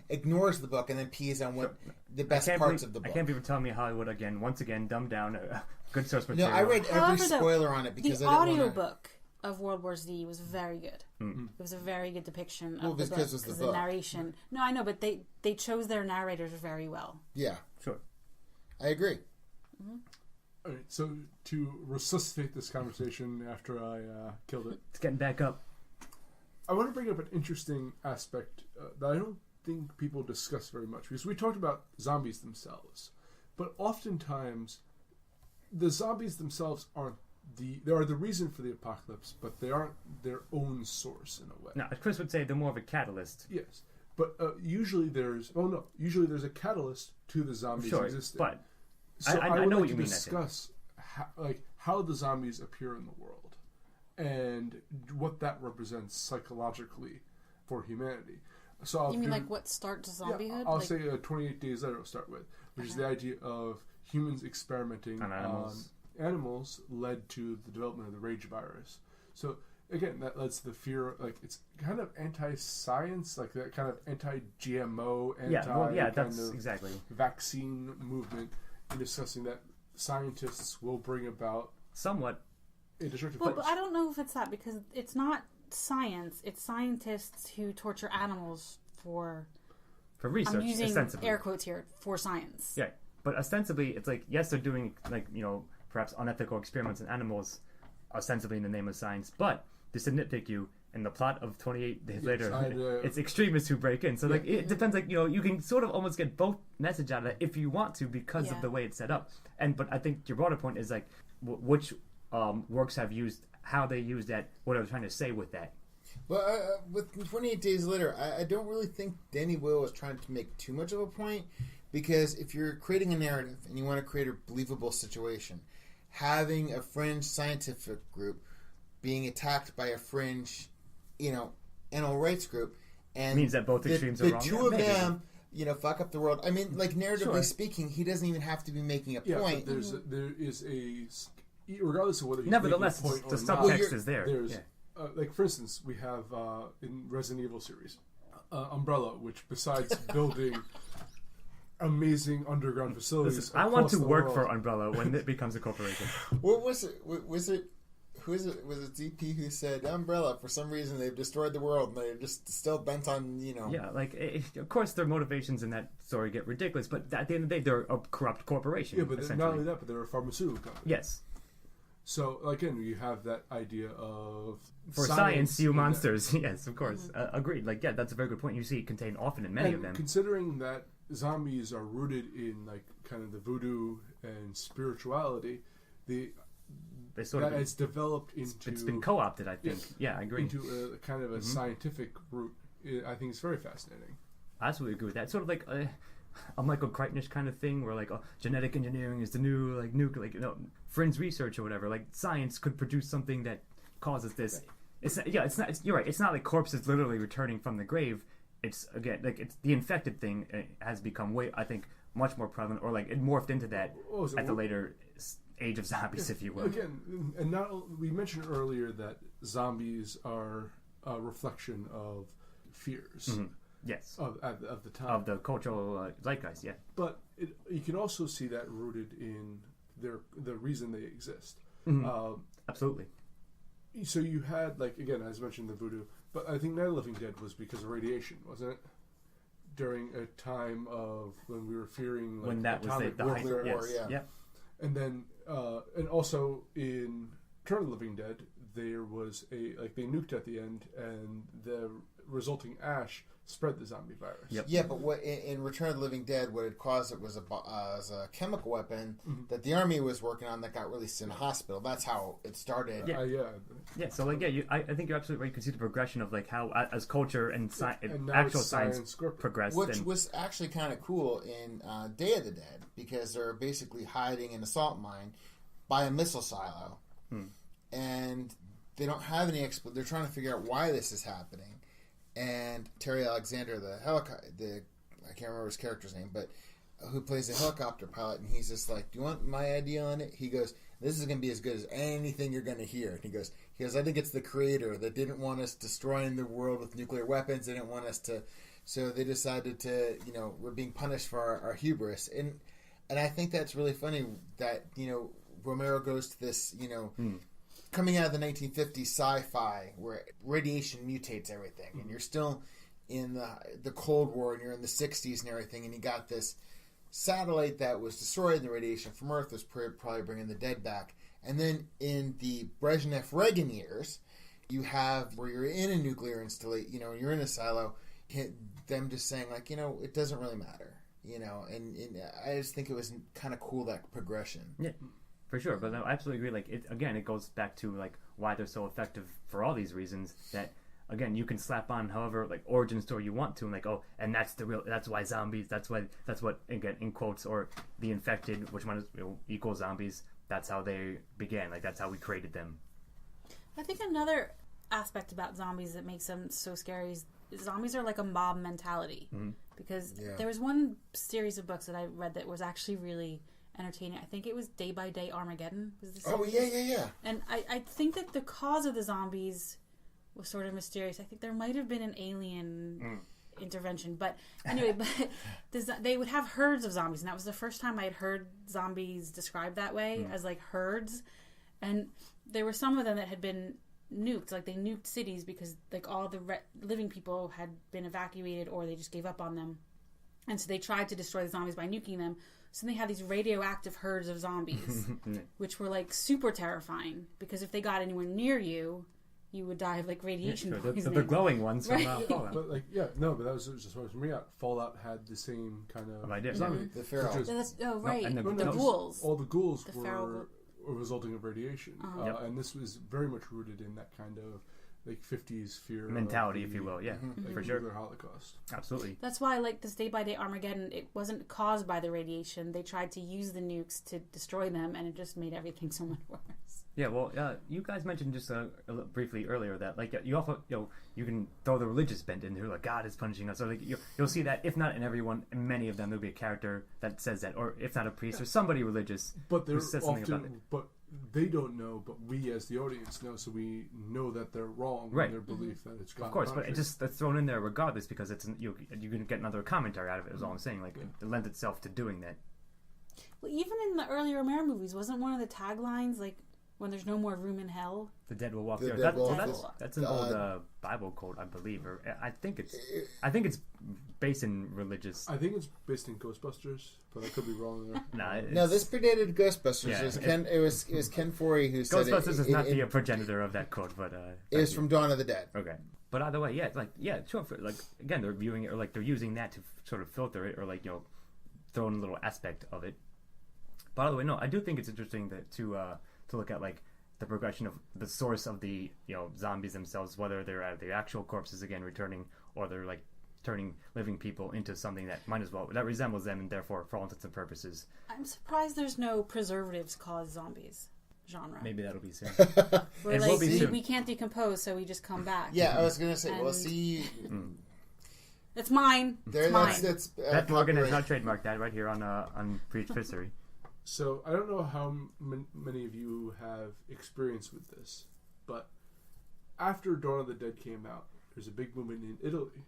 Speaker 5: ignores the book, and then pees on what the best parts of the book.
Speaker 4: I can't believe you're telling me Hollywood once again, dumbed down good source material.
Speaker 5: No, I read every spoiler on it because
Speaker 3: the
Speaker 5: I didn't
Speaker 3: audiobook of World War Z was very good. Mm-hmm. It was a very good depiction of the book. Because the narration. No, I know, but they chose their narrators very well.
Speaker 5: Yeah,
Speaker 4: sure.
Speaker 5: I agree.
Speaker 2: Mm-hmm. All right, so to resuscitate this conversation after I killed it.
Speaker 4: It's getting back up.
Speaker 2: I want to bring up an interesting aspect that I don't think people discuss very much, because we talked about zombies themselves, but oftentimes the zombies themselves they are the reason for the apocalypse, but they aren't their own source in a way.
Speaker 4: No, Chris would say they're more of a catalyst.
Speaker 2: Yes, but usually there's a catalyst to the zombies existing.
Speaker 4: But
Speaker 2: so
Speaker 4: I know what you mean.
Speaker 2: Discuss how the zombies appear in the world, and what that represents psychologically for humanity. So
Speaker 3: you mean what starts zombiehood?
Speaker 2: I'll say 28 Days Later. I'll start with, which is the idea of humans experimenting on animals led to the development of the rage virus. So again, that lets the fear, it's kind of anti-science, that kind of anti-GMO,
Speaker 4: exactly
Speaker 2: vaccine movement, in discussing that scientists will bring about
Speaker 4: somewhat.
Speaker 3: But I don't know if it's that, because it's not science. It's scientists who torture animals for research. I'm using air quotes here, for science.
Speaker 4: Yeah, but ostensibly, it's yes, they're doing perhaps unethical experiments on animals, ostensibly in the name of science. But just to nitpick you, in the plot of 28 Days Later, it's extremists who break in. So it depends. You can sort of almost get both message out of it if you want to, because of the way it's set up. But I think your broader point is which works have used, how they use that, what I was trying to say with that.
Speaker 5: Well, with 28 Days Later, I don't really think Danny Boyle was trying to make too much of a point, because if you're creating a narrative and you want to create a believable situation, having a fringe scientific group being attacked by a fringe, animal rights group, and
Speaker 4: means that both extremes are wrong.
Speaker 5: The two of them, fuck up the world. I mean, narratively speaking, he doesn't even have to be making a point.
Speaker 2: But there is a, regardless of whether he's
Speaker 4: nevertheless,
Speaker 2: making a point
Speaker 4: the
Speaker 2: or not,
Speaker 4: subtext is there.
Speaker 2: There's for instance, we have in Resident Evil series, Umbrella, which besides building amazing underground facilities,
Speaker 4: listen, I want to work for Umbrella when it becomes a corporation.
Speaker 5: What was it? Was it? Who is it? Was it DP who said Umbrella? For some reason, they've destroyed the world, and they're just still bent on
Speaker 4: Yeah, of course, their motivations in that story get ridiculous, but at the end of the day, they're a corrupt corporation.
Speaker 2: Yeah, but not only that, but they're a pharmaceutical company.
Speaker 4: Yes.
Speaker 2: So again, you have that idea of
Speaker 4: for science you monsters. Yes, of course, agreed. That's a very good point. You see it contained often in many of them.
Speaker 2: Considering that zombies are rooted in kind of the voodoo and spirituality, it's developed into.
Speaker 4: It's been co-opted, I think. Yeah, I agree.
Speaker 2: Into a kind of a scientific route. I think it's very fascinating.
Speaker 4: I absolutely agree with that. Sort of a Michael Crichtonish kind of thing, where genetic engineering is the new nuclear, fringe research or whatever. Science could produce something that causes this. Right. You're right. It's not like corpses literally returning from the grave. It's it's the infected thing has become I think much more prevalent, or it morphed into that at the later age of zombies, if you will.
Speaker 2: Again, and we mentioned earlier that zombies are a reflection of fears.
Speaker 4: Mm-hmm. Yes.
Speaker 2: Of the time.
Speaker 4: Of the cultural zeitgeist, yeah.
Speaker 2: But you can also see that rooted in the reason they exist.
Speaker 4: Mm-hmm. Absolutely.
Speaker 2: So you had, again, as mentioned, the voodoo, but I think Night of the Living Dead was because of radiation, wasn't it? During a time of when we were fearing
Speaker 4: when that was the
Speaker 2: warfare.
Speaker 4: Yes. Yeah.
Speaker 2: And then, and also in Return of the Living Dead, there was they nuked at the end, and the resulting ash spread the zombie virus.
Speaker 4: Yep.
Speaker 5: Yeah, but what in Return of the Living Dead, what had caused it was a chemical weapon that the army was working on that got released in a hospital. That's how it started.
Speaker 4: Yeah.
Speaker 2: Yeah.
Speaker 4: So I think you're absolutely right. You can see the progression of like how as culture and
Speaker 2: now
Speaker 4: actual
Speaker 2: it's
Speaker 4: science progressed,
Speaker 5: Which was actually kind of cool in Day of the Dead, because they're basically hiding in a salt mine by a missile silo, and they don't have any they're trying to figure out why this is happening. And Terry Alexander, I can't remember his character's name, but who plays the helicopter pilot, and he's just like, "Do you want my idea on it?" He goes, "This is going to be as good as anything you're going to hear." And he goes, "I think it's the creator that didn't want us destroying the world with nuclear weapons. They didn't want us to, so they decided to, we're being punished for our hubris." And I think that's really funny that Romero goes to this, coming out of the 1950s sci-fi where radiation mutates everything, and you're still in the Cold War, and you're in the 60s and everything, and you got this satellite that was destroyed, and the radiation from Earth was probably bringing the dead back. And then in the Brezhnev-Reagan years, you have where you're in a nuclear installation, you're in a silo, them just saying like, it doesn't really matter, and I just think it was kind of cool, that progression.
Speaker 4: Yeah. For sure, but I absolutely agree. Like it goes back to like why they're so effective for all these reasons. That again, you can slap on however like origin story you want to, and like and that's why zombies. That's what again in quotes, or the infected, which one is equals zombies. That's how they began. Like that's how we created them.
Speaker 3: I think another aspect about zombies that makes them so scary is zombies are like a mob mentality. Because there was one series of books that I read that was actually really entertaining. I think it was Day by Day Armageddon. Was the series.
Speaker 5: Oh yeah. And
Speaker 3: I think that the cause of the zombies was sort of mysterious. I think there might have been an alien intervention, but anyway, they would have herds of zombies, and that was the first time I had heard zombies described that way, as like herds. And there were some of them that had been nuked, like they nuked cities because like all the living people had been evacuated, or they just gave up on them, and so they tried to destroy the zombies by nuking them. So they had these radioactive herds of zombies, which were like super terrifying, because if they got anywhere near you, you would die of like radiation poisoning.
Speaker 4: The glowing ones from Fallout.
Speaker 2: But but that was just what from Fallout had the same kind of
Speaker 4: idea.
Speaker 2: zombie.
Speaker 5: The feral.
Speaker 3: And
Speaker 2: the
Speaker 3: ghouls.
Speaker 2: All the ghouls were resulting of radiation, and this was very much rooted in that kind of like 50s fear
Speaker 4: mentality, if you will, for sure.
Speaker 2: The Holocaust.
Speaker 4: Absolutely.
Speaker 3: That's why, like this Day by Day Armageddon, it wasn't caused by the radiation. They tried to use the nukes to destroy them, and it just made everything so much worse.
Speaker 4: Yeah, well, you guys mentioned just briefly earlier that like you also you can throw the religious bent in there, like God is punishing us, or like you'll see that if not in everyone, in many of them there'll be a character that says that, or if not a priest or somebody religious,
Speaker 2: but
Speaker 4: who says something about it.
Speaker 2: But they don't know, but we as the audience know, so we know that they're wrong in their belief that it's God.
Speaker 4: Of course, but it's thrown in there regardless, because it's you can get another commentary out of it. Is all I'm saying. Like it lends itself to doing that.
Speaker 3: Well, even in the earlier Romero movies, wasn't one of the taglines like, "When there's no more room in hell,
Speaker 4: the dead will walk
Speaker 5: the
Speaker 4: the
Speaker 5: dead
Speaker 4: earth"? That's an old Bible quote, I believe, or I think it's based in religious.
Speaker 2: I think it's based in Ghostbusters, but I could be wrong there.
Speaker 5: No, this predated Ghostbusters. Yeah, it was Ken Foree who said
Speaker 4: Ghostbusters is not the progenitor of that quote, but
Speaker 5: it was from Dawn of the Dead.
Speaker 4: Okay, but either way, sure. Like again, they're viewing it, or like they're using that to sort of filter it, or like throw in a little aspect of it. But by the way, no, I do think it's interesting to look at like the progression of the source of the zombies themselves, whether they're the actual corpses again returning, or they're like turning living people into something that that resembles them, and therefore for all intents and purposes.
Speaker 3: I'm surprised there's no preservatives cause zombies genre.
Speaker 4: Maybe that'll be soon.
Speaker 3: We're like, we can't decompose, so we just come back.
Speaker 5: Yeah, I was gonna say. Well, see.
Speaker 3: It's mine.
Speaker 5: That's
Speaker 4: Beth Morgan has not trademarked that right here on Preach History.
Speaker 2: So I don't know how many of you have experience with this, but after Dawn of the Dead came out, there's a big movement in Italy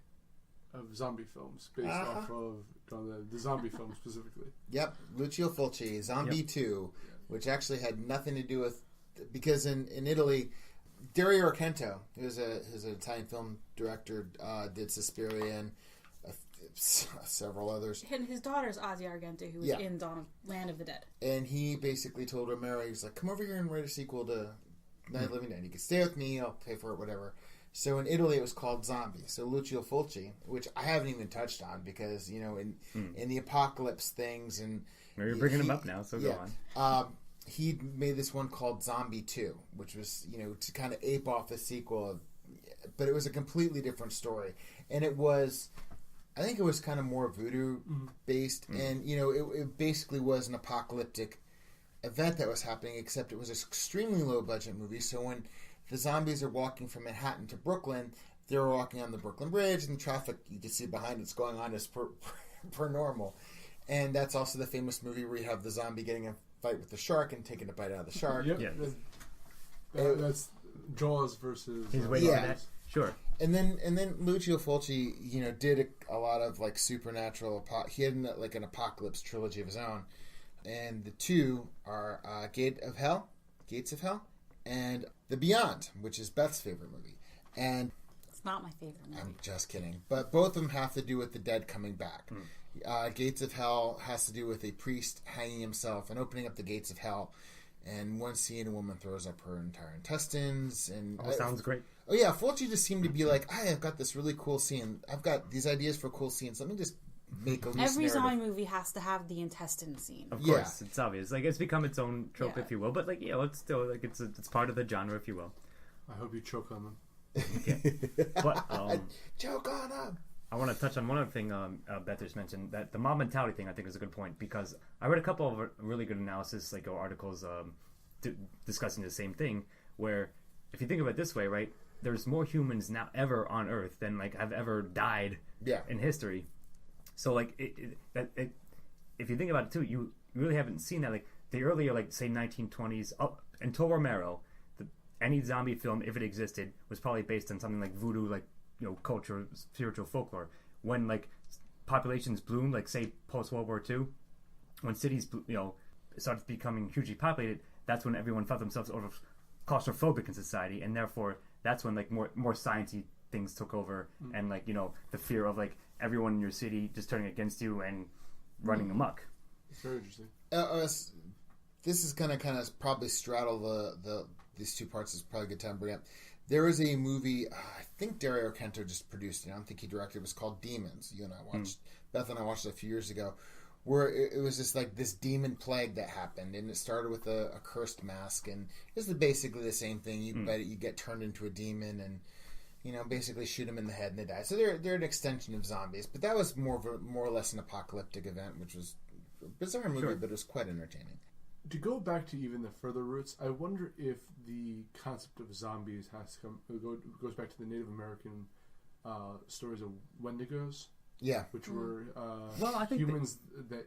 Speaker 2: of zombie films based off of the zombie film specifically.
Speaker 5: Yep, Lucio Fulci, Zombie 2, which actually had nothing to do with, because in Italy, Dario Argento, who's an Italian film director, did Suspiria and several others.
Speaker 3: And his daughter's Ozzy Argento, who was in Land of the Dead.
Speaker 5: And he basically told Romero, he's like, come over here and write a sequel to Night of the Living Dead. You can stay with me. I'll pay for it, whatever. So in Italy, it was called Zombie. So Lucio Fulci, which I haven't even touched on because, in the apocalypse things. And
Speaker 4: you're bringing him up now, so go on.
Speaker 5: He made this one called Zombie 2, which was, to kind of ape off the sequel. But it was a completely different story. And I think it was kind of more voodoo-based. Mm-hmm. And, it basically was an apocalyptic event that was happening, except it was an extremely low-budget movie. So when the zombies are walking from Manhattan to Brooklyn, they're walking on the Brooklyn Bridge, and the traffic you can see behind it's going on as per normal. And that's also the famous movie where you have the zombie getting in a fight with the shark and taking a bite out of the shark.
Speaker 2: Yep. Yeah. That's Jaws versus...
Speaker 4: He's waiting for that. Sure.
Speaker 5: And then Lucio Fulci, did a lot of like supernatural. He had an apocalypse trilogy of his own, and the two are Gates of Hell, and The Beyond, which is Beth's favorite movie. And
Speaker 3: it's not my favorite movie.
Speaker 5: I'm just kidding, but both of them have to do with the dead coming back. Gates of Hell has to do with a priest hanging himself and opening up the gates of hell. And one scene, a woman throws up her entire intestines. And
Speaker 4: sounds great.
Speaker 5: Oh yeah, Fulci just seemed to be like, I've got this really cool scene. I've got these ideas for cool scenes. Let me just make a loose
Speaker 3: Every
Speaker 5: narrative.
Speaker 3: zombie movie has to have the intestine scene.
Speaker 4: Of course, it's obvious. Like, it's become its own trope, if you will. But like, it's still like it's part of the genre, if you will.
Speaker 2: I hope you choke on them.
Speaker 4: Okay. But
Speaker 5: choke on them.
Speaker 4: I want to touch on one other thing Beth just mentioned, that the mob mentality thing I think is a good point, because I read a couple of really good analysis, or articles discussing the same thing, where if you think of it this way, right, there's more humans now ever on Earth than like have ever died in history. So like if you think about it too, you really haven't seen that. Like the earlier, like say 1920s up until Romero, any zombie film, if it existed, was probably based on something like voodoo, like culture, spiritual folklore. When like populations bloomed, like say post World War II, when cities started becoming hugely populated, that's when everyone felt themselves sort of claustrophobic in society, and therefore that's when like more sciencey things took over, and like the fear of like everyone in your city just turning against you and running amok.
Speaker 2: It's very interesting.
Speaker 5: This is gonna kind of probably straddle these two parts. Is probably a good time to bring up. There was a movie, I think Dario Argento just produced it. I don't think he directed it. It was called Demons. You and I watched, Beth and I watched it a few years ago, where it was just like this demon plague that happened, and it started with a cursed mask, and this is basically the same thing. You get turned into a demon, and basically shoot them in the head and they die. So they're an extension of zombies, but that was more or less an apocalyptic event, which was a bizarre movie, but it was quite entertaining.
Speaker 2: To go back to even the further roots, I wonder if the concept of zombies goes back to the Native American stories of Wendigos.
Speaker 5: Yeah,
Speaker 2: which were
Speaker 4: I think
Speaker 2: humans that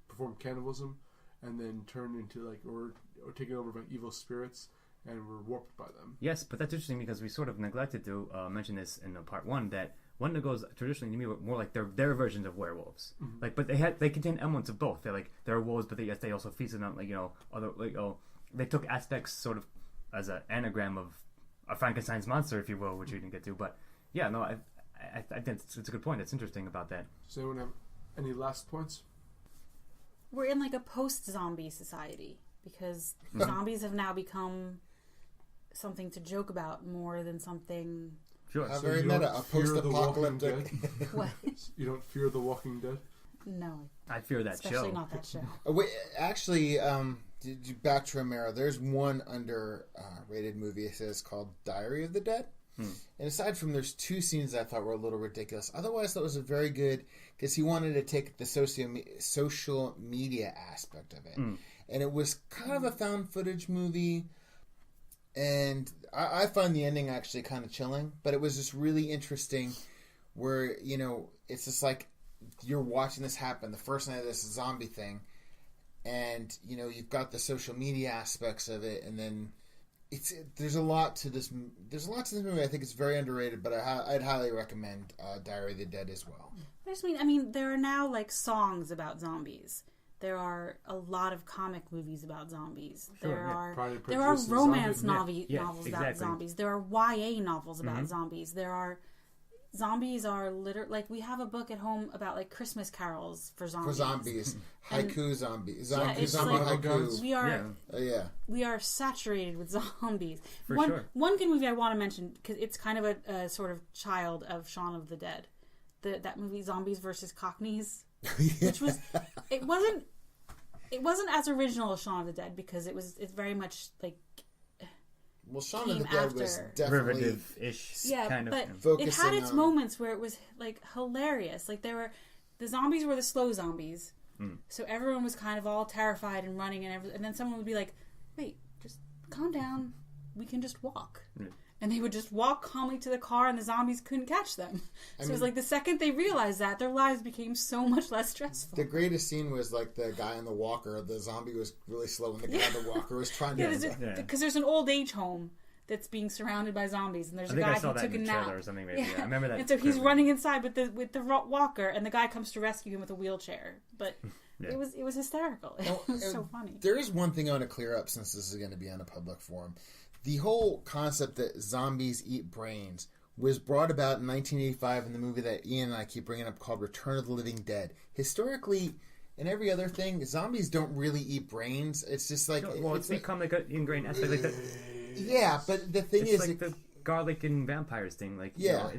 Speaker 2: performed cannibalism and then turned into or taken over by evil spirits and were warped by them.
Speaker 4: Yes, but that's interesting because we sort of neglected to mention this in part one, that Wendigos traditionally to me were more like their versions of werewolves. Mm-hmm. Like, but they contain elements of both. They're wolves, but they also feasted on other they took aspects sort of as an anagram of a Frankenstein's monster, if you will, which we didn't get to. But yeah, no, I think it's a good point. It's interesting about that.
Speaker 2: Does anyone have any last points?
Speaker 3: We're in like a post-zombie society because zombies have now become something to joke about more than something.
Speaker 5: Sure. So very meta. A post-apocalyptic.
Speaker 3: What?
Speaker 2: You don't fear The Walking Dead?
Speaker 3: No.
Speaker 4: I fear that
Speaker 3: Especially
Speaker 4: show.
Speaker 3: not that show.
Speaker 5: Wait, actually, back to Romero, there's one underrated movie it says called Diary of the Dead. And aside from there's two scenes that I thought were a little ridiculous. Otherwise, that was a very good, because he wanted to take the social media aspect of it. And it was kind of a found footage movie. And I find the ending actually kind of chilling. But it was just really interesting where, it's just like you're watching this happen. The first night of this zombie thing. And, you've got the social media aspects of it. And then there's a lot to this. There's a lot to this movie. I think it's very underrated, but I'd highly recommend Diary of the Dead as well.
Speaker 3: I mean, there are now like songs about zombies. There are a lot of comic movies about zombies.
Speaker 4: Sure,
Speaker 3: there are romance novels
Speaker 4: exactly.
Speaker 3: about zombies. There are YA novels about zombies. There are zombies are like we have a book at home about like Christmas carols for zombies.
Speaker 5: For zombies, haiku zombies,
Speaker 3: it's
Speaker 5: zombie
Speaker 3: like,
Speaker 5: haiku.
Speaker 3: We are saturated with zombies.
Speaker 4: For sure.
Speaker 3: One good movie I want to mention because it's kind of a sort of child of Shaun of the Dead, that movie Zombies versus Cockneys, which was it wasn't as original as Shaun of the Dead because it's very much like.
Speaker 5: Well, Shaun of the Dead was definitely
Speaker 4: derivative-ish,
Speaker 3: kind of.
Speaker 5: But
Speaker 3: it had its moments where it was like hilarious. Like the zombies were the slow zombies, so everyone was kind of all terrified and running, and then someone would be like, "Wait, just calm down. We can just walk." And they would just walk calmly to the car, and the zombies couldn't catch them. So it was like the second they realized that, their lives became so much less stressful.
Speaker 5: The greatest scene was like the guy on the walker. The zombie was really slow, and the guy on the walker was trying to...
Speaker 3: Because there's an old age home that's being surrounded by zombies, and there's a guy who took a nap.
Speaker 4: Or something, maybe. Yeah, I remember that.
Speaker 3: And so he's running inside with the walker, and the guy comes to rescue him with a wheelchair. But it was hysterical. It was so funny.
Speaker 5: There is one thing I want to clear up since this is going to be on a public forum. The whole concept that zombies eat brains was brought about in 1985 in the movie that Ian and I keep bringing up called Return of the Living Dead. Historically, in every other thing, zombies don't really eat brains. It's just like...
Speaker 4: Well, it's become like an ingrained aspect. Like that.
Speaker 5: Yeah, but the thing is...
Speaker 4: It's like the garlic and vampires thing. Like, you know,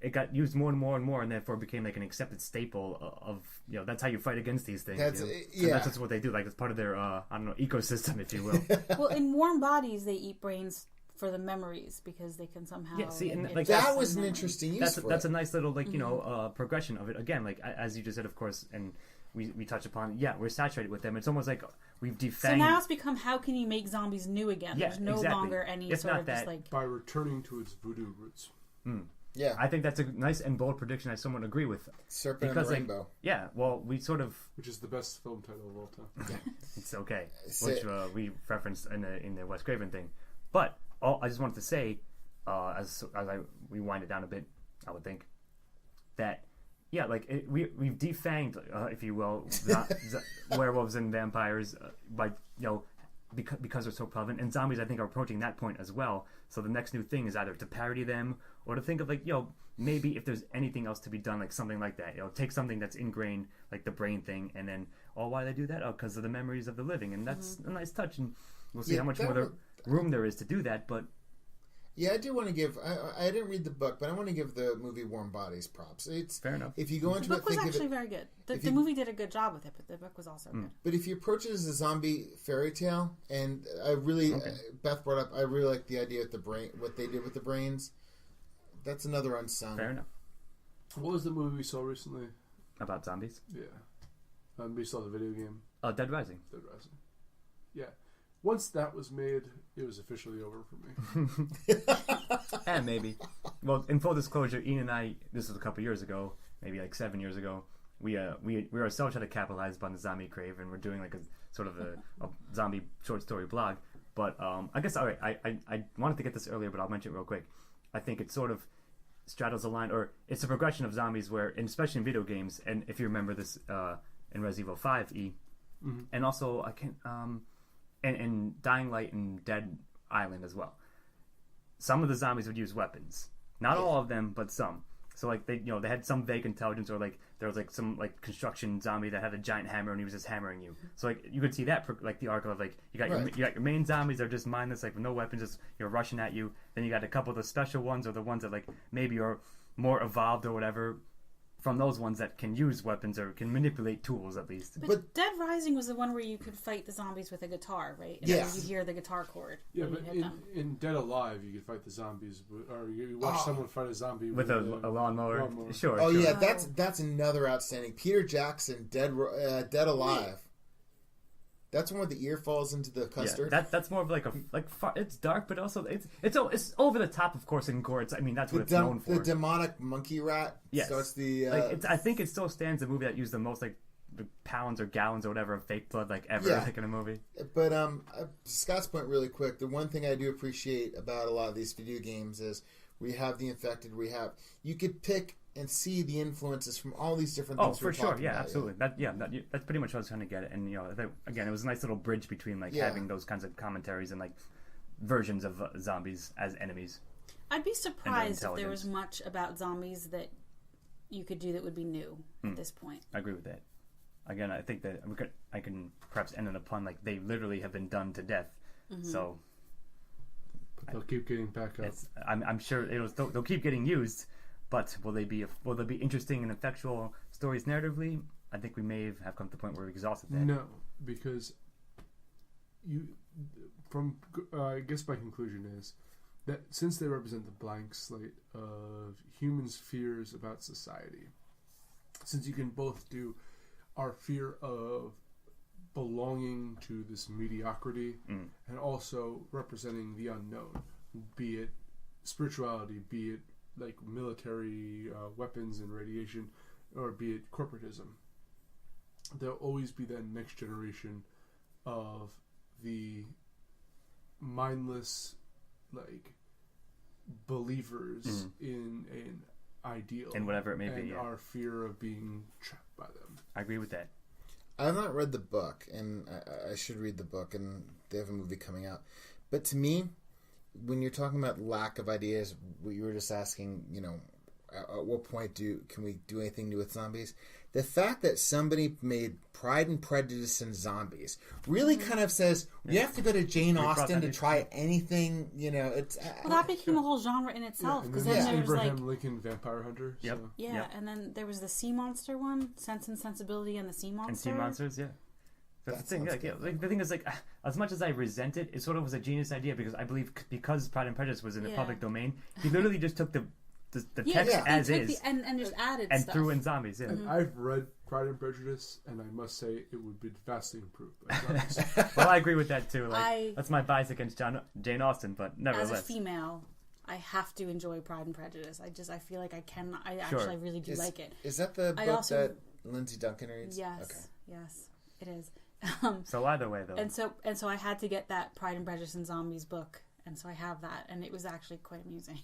Speaker 4: it got used more and more and more, and therefore became like an accepted staple of, you know, that's how you fight against these things.
Speaker 5: That's,
Speaker 4: that's just what they do. Like, it's part of their, I don't know, ecosystem, if you will.
Speaker 3: Well, in warm bodies, they eat brains for the memories because they can somehow...
Speaker 4: Yeah, see, and like
Speaker 5: that was an interesting use for
Speaker 4: That's a nice little, like, you know, progression of it. Again, like, as you just said, of course, and we touched upon, we're saturated with them. It's almost like we've defanged...
Speaker 3: So now it's become, how can you make zombies new again?
Speaker 4: Yeah,
Speaker 3: There's no longer any
Speaker 4: if
Speaker 3: sort
Speaker 4: not
Speaker 3: of
Speaker 4: that,
Speaker 3: just like...
Speaker 2: By returning to its voodoo roots.
Speaker 5: Yeah,
Speaker 4: I think that's a nice and bold prediction I somewhat agree with.
Speaker 5: Serpent and the Rainbow.
Speaker 4: Yeah, well, we sort of...
Speaker 2: Which is the best film title of all time.
Speaker 4: It's okay. Which we referenced in the Wes Craven thing. But I just wanted to say, as we wind it down a bit, I would think, that, we've defanged, if you will, werewolves and vampires by, you know, because they're so prevalent, and zombies I think are approaching that point as well. So the next new thing is either to parody them or to think of like, you know, maybe if there's anything else to be done, like something like that, you know, take something that's ingrained, like the brain thing, and then, why do they do that? Because of the memories of the living, and that's a nice touch, and we'll see how much more room there is to do that. But
Speaker 5: yeah, I do want to give. I didn't read the book, but I want to give the movie Warm Bodies props. It's
Speaker 4: fair enough.
Speaker 5: If you go into
Speaker 3: the book was actually very good. The movie did a good job with it, but the book was also good.
Speaker 5: But if you approach it as a zombie fairy tale, and I really, Beth brought up, I really like the idea of the brain, what they did with the brains. That's another unsung.
Speaker 4: Fair enough.
Speaker 2: What was the movie we saw recently?
Speaker 4: About zombies?
Speaker 2: Yeah. We saw the video game.
Speaker 4: Dead Rising.
Speaker 2: Dead Rising. Yeah. Once that was made, it was officially over for me.
Speaker 4: And maybe. Well, in full disclosure, Ian and I, this was a couple years ago, maybe like 7 years ago, we ourselves tried to capitalize upon the zombie crave, and we're doing like a sort of a zombie short story blog. But I guess, all right, I wanted to get this earlier, but I'll mention it real quick. I think it sort of straddles the line, or it's a progression of zombies where, and especially in video games, and if you remember this in Resident Evil 5, and also I can't, and Dying Light and Dead Island as well. Some of the zombies would use weapons, not all of them, but some. So like they had some vague intelligence, or like there was like some like construction zombie that had a giant hammer and he was just hammering you. So like you could see that like the arc of like you got your main zombies that are just mindless, like with no weapons, just rushing at you. Then you got a couple of the special ones, or the ones that like maybe are more evolved or whatever, from those ones that can use weapons or can manipulate tools at least.
Speaker 3: But Dead Rising was the one where you could fight the zombies with a guitar, right? And
Speaker 5: yeah.
Speaker 3: You hear the guitar chord.
Speaker 2: Yeah, but in Dead Alive, you could fight the zombies, or you watch someone fight a zombie
Speaker 4: with a lawnmower. Sure.
Speaker 5: Oh, sure. Yeah, that's another outstanding. Peter Jackson, Dead Alive. That's one where the ear falls into the custard.
Speaker 4: Yeah, that's more of like it's dark, but also it's over the top, of course, in gore. That's what it's known for.
Speaker 5: The demonic monkey rat.
Speaker 4: Yes.
Speaker 5: So it's the.
Speaker 4: I think it still stands the movie that used the most like pounds or gallons or whatever of fake blood ever like in a movie.
Speaker 5: But Scott's point really quick. The one thing I do appreciate about a lot of these video games is we have the infected. You could pick and see the influences from all these different things.
Speaker 4: Oh, for sure, yeah, absolutely. That's pretty much what I was trying to get at. And again, it was a nice little bridge between having those kinds of commentaries and like versions of zombies as enemies.
Speaker 3: I'd be surprised if there was much about zombies that you could do that would be new at this point.
Speaker 4: I agree with that. Again, I think that I can perhaps end on a pun, like they literally have been done to death. So
Speaker 2: but they'll keep getting back up.
Speaker 4: I'm sure they'll keep getting used, but will they be interesting and effectual stories narratively? I think we may have come to the point where we've exhausted that.
Speaker 2: No, because I guess my conclusion is that since they represent the blank slate of humans' fears about society, since you can both do our fear of belonging to this mediocrity and also representing the unknown, be it spirituality, be it like military weapons and radiation, or be it corporatism, there'll always be that next generation of the mindless, like, believers in an ideal,
Speaker 4: and whatever it may be,
Speaker 2: our fear of being trapped by them.
Speaker 4: I agree with that.
Speaker 5: I've not read the book, and I should read the book, and they have a movie coming out. But to me, when you're talking about lack of ideas, what you were just asking, at what point can we do anything new with zombies? The fact that somebody made Pride and Prejudice and zombies really kind of says you have to go to Jane Austen to try anything. It's
Speaker 3: that became a whole genre in itself, because then there was
Speaker 2: Abraham Lincoln Vampire Hunter.
Speaker 4: Yep.
Speaker 2: So.
Speaker 3: Yeah, and then there was the sea monster one, Sense and Sensibility, and the sea monster.
Speaker 4: And sea monsters, yeah. That's the thing. The thing is, as much as I resent it, it sort of was a genius idea because I believe because Pride and Prejudice was in the public domain, he literally just took the text as is
Speaker 3: and just added
Speaker 4: and
Speaker 3: stuff.
Speaker 4: through in zombies. Yeah.
Speaker 2: And I've read Pride and Prejudice, and I must say it would be vastly improved by zombies.
Speaker 4: Well, I agree with that too. That's my bias against Jane Austen, but nevertheless,
Speaker 3: as a female, I have to enjoy Pride and Prejudice. I feel like I can. I really do like it.
Speaker 5: Is that the book that Lindsay Duncan reads?
Speaker 3: Yes.
Speaker 5: Okay.
Speaker 3: Yes, it is.
Speaker 4: So either way, though,
Speaker 3: and so I had to get that Pride and Prejudice and Zombies book, and so I have that, and it was actually quite amusing.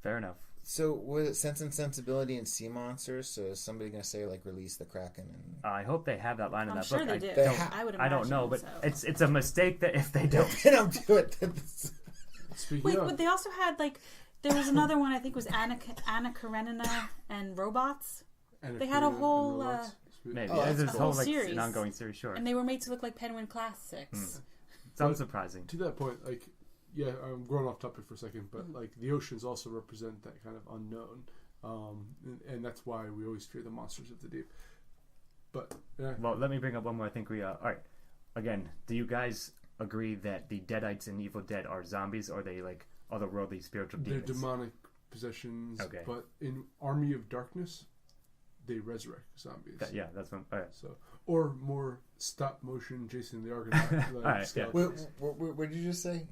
Speaker 4: Fair enough.
Speaker 5: So was it Sense and Sensibility and Sea Monsters? So is somebody going to say like release the Kraken? And
Speaker 4: I hope they have that line in that
Speaker 3: book.
Speaker 4: I'm
Speaker 3: sure
Speaker 4: they
Speaker 3: do.
Speaker 4: I
Speaker 3: would imagine.
Speaker 4: I don't know, but
Speaker 3: so.
Speaker 4: it's a mistake that if they don't,
Speaker 5: they don't do it.
Speaker 3: But they also had there was another one I think was Anna Karenina and robots. They had a whole
Speaker 4: maybe
Speaker 3: there's
Speaker 4: this whole
Speaker 3: series.
Speaker 4: an ongoing series, sure.
Speaker 3: And they were made to look like Penguin Classics.
Speaker 4: Sounds surprising.
Speaker 2: To that point, yeah, I'm going off topic for a second, but the oceans also represent that kind of unknown, and that's why we always fear the monsters of the deep. But yeah.
Speaker 4: Well, let me bring up one more. I think we all right. Again, do you guys agree that the Deadites in Evil Dead are zombies, or are they like otherworldly spiritual demons?
Speaker 2: They're demonic possessions.
Speaker 4: Okay.
Speaker 2: But in Army of Darkness, they resurrect zombies.
Speaker 4: That's one. All right.
Speaker 2: So, or more stop motion Jason the Argonaut.
Speaker 4: All right. Yeah.
Speaker 5: What did you just say?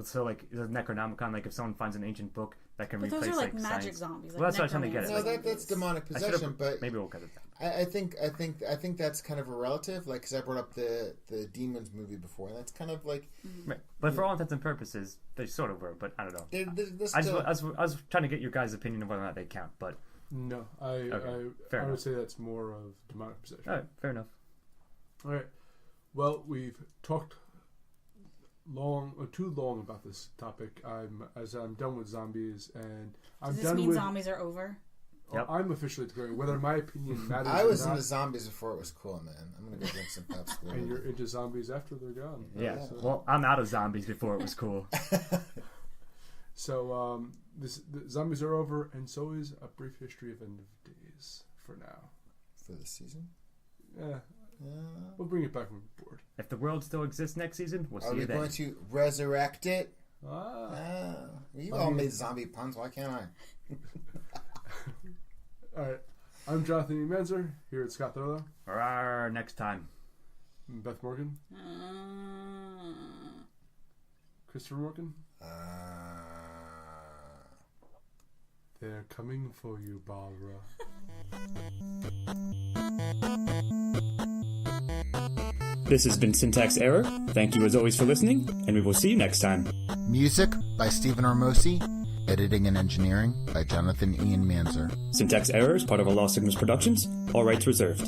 Speaker 4: So like the Necronomicon, like if someone finds an ancient book that can
Speaker 3: but
Speaker 4: replace
Speaker 3: those are like magic
Speaker 4: science.
Speaker 3: zombies.
Speaker 4: Well, that's what I'm trying to get at.
Speaker 5: No, that's demonic possession, but
Speaker 4: maybe we'll cut it down.
Speaker 5: I think that's kind of a relative, like because I brought up the Demons movie before, and that's kind of like.
Speaker 4: Right. But for all intents and purposes, they sort of were. But I don't know.
Speaker 5: They're
Speaker 4: I was trying to get your guys' opinion of whether or not they count, but
Speaker 2: No, I would say that's more of demonic possession.
Speaker 4: All right, fair enough.
Speaker 2: All right. Well, we've talked too long about this topic. I'm done with zombies, and I'm
Speaker 3: Does this
Speaker 2: done
Speaker 3: mean
Speaker 2: with.
Speaker 3: Zombies are over?
Speaker 2: Yep. I'm officially declaring whether my opinion matters.
Speaker 5: I was
Speaker 2: or not,
Speaker 5: into zombies before it was cool, man. I'm gonna go drink some Pepsi.
Speaker 2: and you're into zombies after they're gone.
Speaker 4: Yeah.
Speaker 2: So.
Speaker 4: Well, I'm out of zombies before it was cool.
Speaker 2: So the zombies are over, and so is A Brief History of End of Days for now.
Speaker 5: For this season?
Speaker 2: Yeah. We'll bring it back when we're bored.
Speaker 4: If the world still exists next season, we'll see
Speaker 5: you then. Are we going to resurrect it? You all made zombie puns. Why can't I?
Speaker 2: All right. I'm Jonathan E. Manzer, here at Scott Thurlow.
Speaker 4: Next time.
Speaker 2: Beth Morgan. Christopher Morgan. They're coming for you, Barbara.
Speaker 1: This has been Syntax Error. Thank you as always for listening, and we will see you next time.
Speaker 5: Music by Stephen Armosi. Editing and engineering by Jonathan Ian Manzer.
Speaker 1: Syntax Error is part of a Lost Signals Productions. All rights reserved.